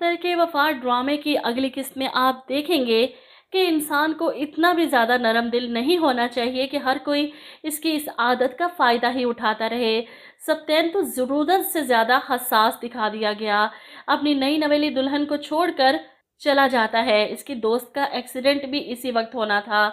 तरके वफा ड्रामे की अगली किस्त में आप देखेंगे कि इंसान को इतना भी ज़्यादा नरम दिल नहीं होना चाहिए कि हर कोई इसकी इस आदत का फ़ायदा ही उठाता रहे। सप्तेन तो ज़रूरत से ज़्यादा हसास दिखा दिया गया। अपनी नई नवेली दुल्हन को छोड़कर चला जाता है। इसकी दोस्त का एक्सीडेंट भी इसी वक्त होना था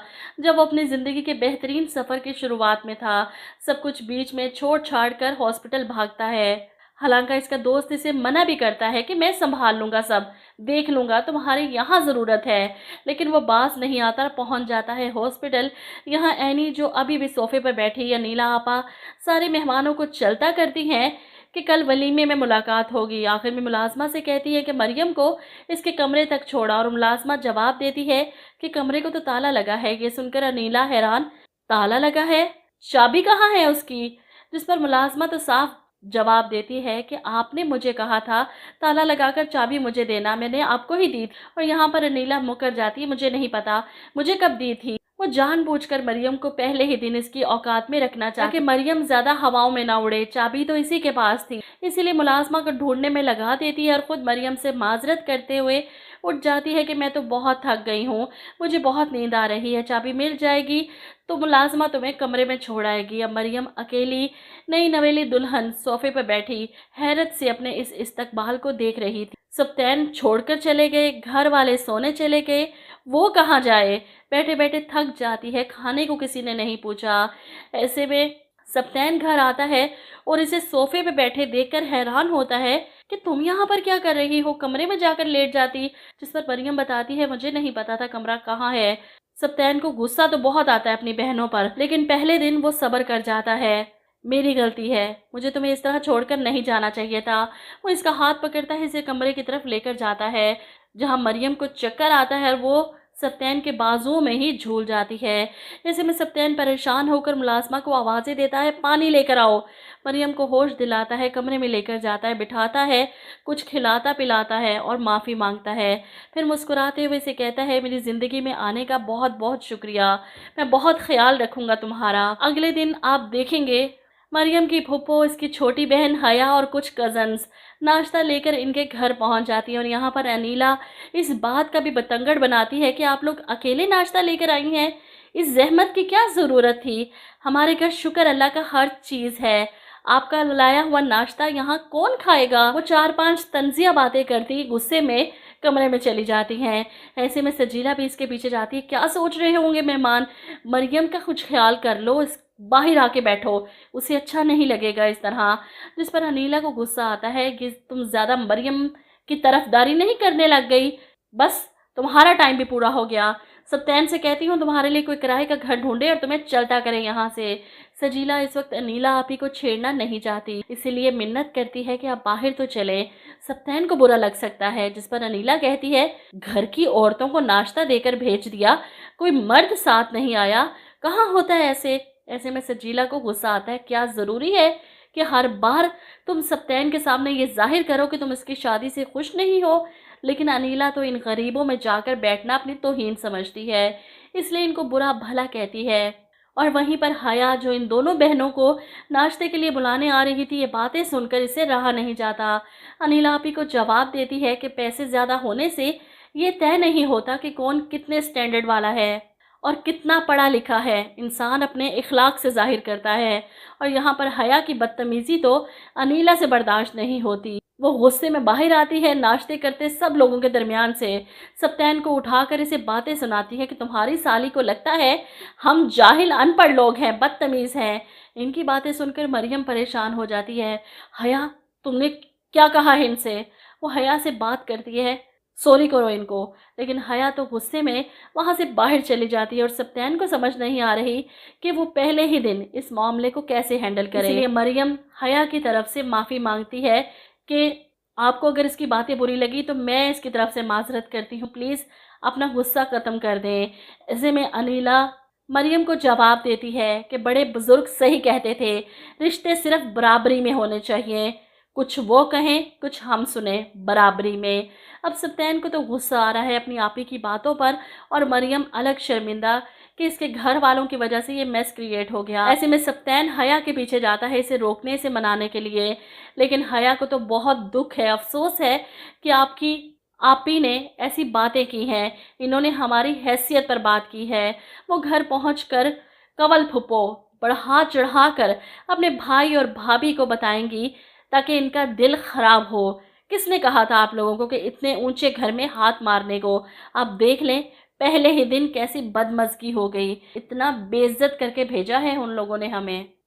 जब वो अपनी ज़िंदगी के बेहतरीन सफ़र की शुरुआत में था। सब कुछ बीच में छोड़ छाड़ कर हॉस्पिटल भागता है। हालांकि इसका दोस्त इसे मना भी करता है कि मैं संभाल लूँगा, सब देख लूँगा, तुम्हारी यहाँ ज़रूरत है। लेकिन वो बाज नहीं आता, पहुँच जाता है हॉस्पिटल। यहाँ एनी जो अभी भी सोफे पर बैठी है, नीला आपा सारे मेहमानों को चलता करती हैं कि कल वलीमे में मुलाकात होगी। आखिर में मुलाजमा से कहती है कि मरियम को इसके कमरे तक छोड़ा, और मुलाजमा जवाब देती है कि कमरे को तो ताला लगा है। ये सुनकर अनीला हैरान, ताला लगा है, चाबी कहाँ है उसकी? जिस पर मुलाजमा तो साफ जवाब देती है कि आपने मुझे कहा था ताला लगाकर चाबी मुझे देना, मैंने आपको ही दी। और यहाँ पर अनीला मुकर जाती है, मुझे नहीं पता मुझे कब दी थी। वो जानबूझकर मरियम को पहले ही दिन इसकी औकात में रखना चाहती ताकि मरियम ज्यादा हवाओं में ना उड़े। चाबी तो इसी के पास थी, इसीलिए मुलाजमा को ढूंढने में लगा देती है और खुद मरियम से माजरत करते हुए उठ जाती है कि मैं तो बहुत थक गई हूँ, मुझे बहुत नींद आ रही है, चाबी मिल जाएगी तो मुलाजमा तुम्हें कमरे में छोड़ आएगी। अब मरियम अकेली नई नवेली दुल्हन सोफे पर बैठी हैरत से अपने इस इस्तकबाल को देख रही थी। सप्तेन छोड़कर चले गए, घर वाले सोने चले गए, वो कहाँ जाए? बैठे बैठे थक जाती है, खाने को किसी ने नहीं पूछा। ऐसे में सप्तेन घर आता है और इसे सोफे पे बैठे देखकर हैरान होता है कि तुम यहाँ पर क्या कर रही हो, कमरे में जाकर लेट जाती। जिस पर मरियम बताती है मुझे नहीं पता था कमरा कहाँ है। सप्तेन को गुस्सा तो बहुत आता है अपनी बहनों पर, लेकिन पहले दिन वो सब्र कर जाता है। मेरी गलती है, मुझे तुम्हें इस तरह छोड़कर नहीं जाना चाहिए था। वो इसका हाथ पकड़ता है, इसे कमरे की तरफ लेकर जाता है जहाँ मरियम को चक्कर आता है और वो सप्तेन के बाजुओं में ही झूल जाती है। ऐसे में सप्तेन परेशान होकर मुलाजमा को आवाज़ें देता है, पानी लेकर आओ। मरियम को होश दिलाता है, कमरे में लेकर जाता है, बिठाता है, कुछ खिलाता पिलाता है और माफ़ी मांगता है। फिर मुस्कुराते हुए इसे कहता है मेरी ज़िंदगी में आने का बहुत बहुत शुक्रिया, मैं बहुत ख्याल रखूँगा तुम्हारा। अगले दिन आप देखेंगे मरियम की फूफो, इसकी छोटी बहन हया और कुछ कज़न्स नाश्ता लेकर इनके घर पहुंच जाती है। और यहाँ पर अनीला इस बात का भी बतंगड़ बनाती है कि आप लोग अकेले नाश्ता लेकर आई हैं, इस जहमत की क्या ज़रूरत थी? हमारे घर शुक्र अल्लाह का हर चीज़ है, आपका लाया हुआ नाश्ता यहाँ कौन खाएगा? वो 4-5 तंजिया बातें करती गुस्से में कमरे में चली जाती हैं। ऐसे में सजीला भी इसके पीछे जाती है, क्या सोच रहे होंगे मेहमान, मरियम का कुछ ख्याल कर लो, इस बाहर आके बैठो, उसे अच्छा नहीं लगेगा इस तरह। जिस पर अनीला को गुस्सा आता है कि तुम ज़्यादा मरियम की तरफदारी नहीं करने लग गई, बस तुम्हारा टाइम भी पूरा हो गया। सप्तेन से कहती हूँ तुम्हारे लिए कोई किराए का घर ढूंढे और तुम्हें चलता करे यहाँ से। सजीला इस वक्त अनीला आपी को छेड़ना नहीं चाहती, इसीलिए मिन्नत करती है कि आप बाहर तो चले, सप्तेन को बुरा लग सकता है। जिस पर अनीला कहती है घर की औरतों को नाश्ता देकर भेज दिया, कोई मर्द साथ नहीं आया, कहाँ होता है ऐसे? ऐसे में सजीला को गुस्सा आता है, क्या ज़रूरी है कि हर बार तुम सप्तेन के सामने ये जाहिर करो कि तुम इसकी शादी से खुश नहीं हो? लेकिन अनीला तो इन गरीबों में जाकर बैठना अपनी तौहीन समझती है, इसलिए इनको बुरा भला कहती है। और वहीं पर हया जो इन दोनों बहनों को नाश्ते के लिए बुलाने आ रही थी, ये बातें सुनकर इसे रहा नहीं जाता। अनीला आपी को जवाब देती है कि पैसे ज़्यादा होने से ये तय नहीं होता कि कौन कितने स्टैंडर्ड वाला है और कितना पढ़ा लिखा है, इंसान अपने इखलाक से जाहिर करता है। और यहाँ पर हया की बदतमीज़ी तो अनीला से बर्दाश्त नहीं होती। वो गुस्से में बाहर आती है, नाश्ते करते सब लोगों के दरमियान से सप्तेन को उठाकर इसे बातें सुनाती है कि तुम्हारी साली को लगता है हम जाहिल अनपढ़ लोग हैं, बदतमीज़ हैं। इनकी बातें सुनकर मरियम परेशान हो जाती है, हया तुमने क्या कहा है इनसे? वो हया से बात करती है, सॉरी करो इनको। लेकिन हया तो गुस्से में वहाँ से बाहर चली जाती है और सप्तेन को समझ नहीं आ रही कि वो पहले ही दिन इस मामले को कैसे हैंडल करे। इसलिए मरियम हया की तरफ से माफ़ी मांगती है कि आपको अगर इसकी बातें बुरी लगी तो मैं इसकी तरफ से माजरत करती हूँ, प्लीज़ अपना गुस्सा ख़त्म कर दें। ऐसे में अनीला मरियम को जवाब देती है कि बड़े बुज़ुर्ग सही कहते थे, रिश्ते सिर्फ बराबरी में होने चाहिए, कुछ वो कहें कुछ हम सुने, बराबरी में। अब सप्तेन को तो गुस्सा आ रहा है अपनी आपी की बातों पर, और मरियम अलग शर्मिंदा कि इसके घर वालों की वजह से ये मेस क्रिएट हो गया। ऐसे में सप्तेन हया के पीछे जाता है इसे रोकने से मनाने के लिए, लेकिन हया को तो बहुत दुख है, अफसोस है कि आपकी आप ही ने ऐसी बातें की हैं, इन्होंने हमारी हैसियत पर बात की है। वो घर पहुंचकर कंवल फूफो बढ़ा चढ़ा कर अपने भाई और भाभी को बताएंगी ताकि इनका दिल खराब हो। किसने कहा था आप लोगों को कि इतने ऊंचे घर में हाथ मारने को? आप देख लें, पहले ही दिन कैसी बदमज़गी हो गई। इतना बेइज्जत करके भेजा है उन लोगों ने हमें।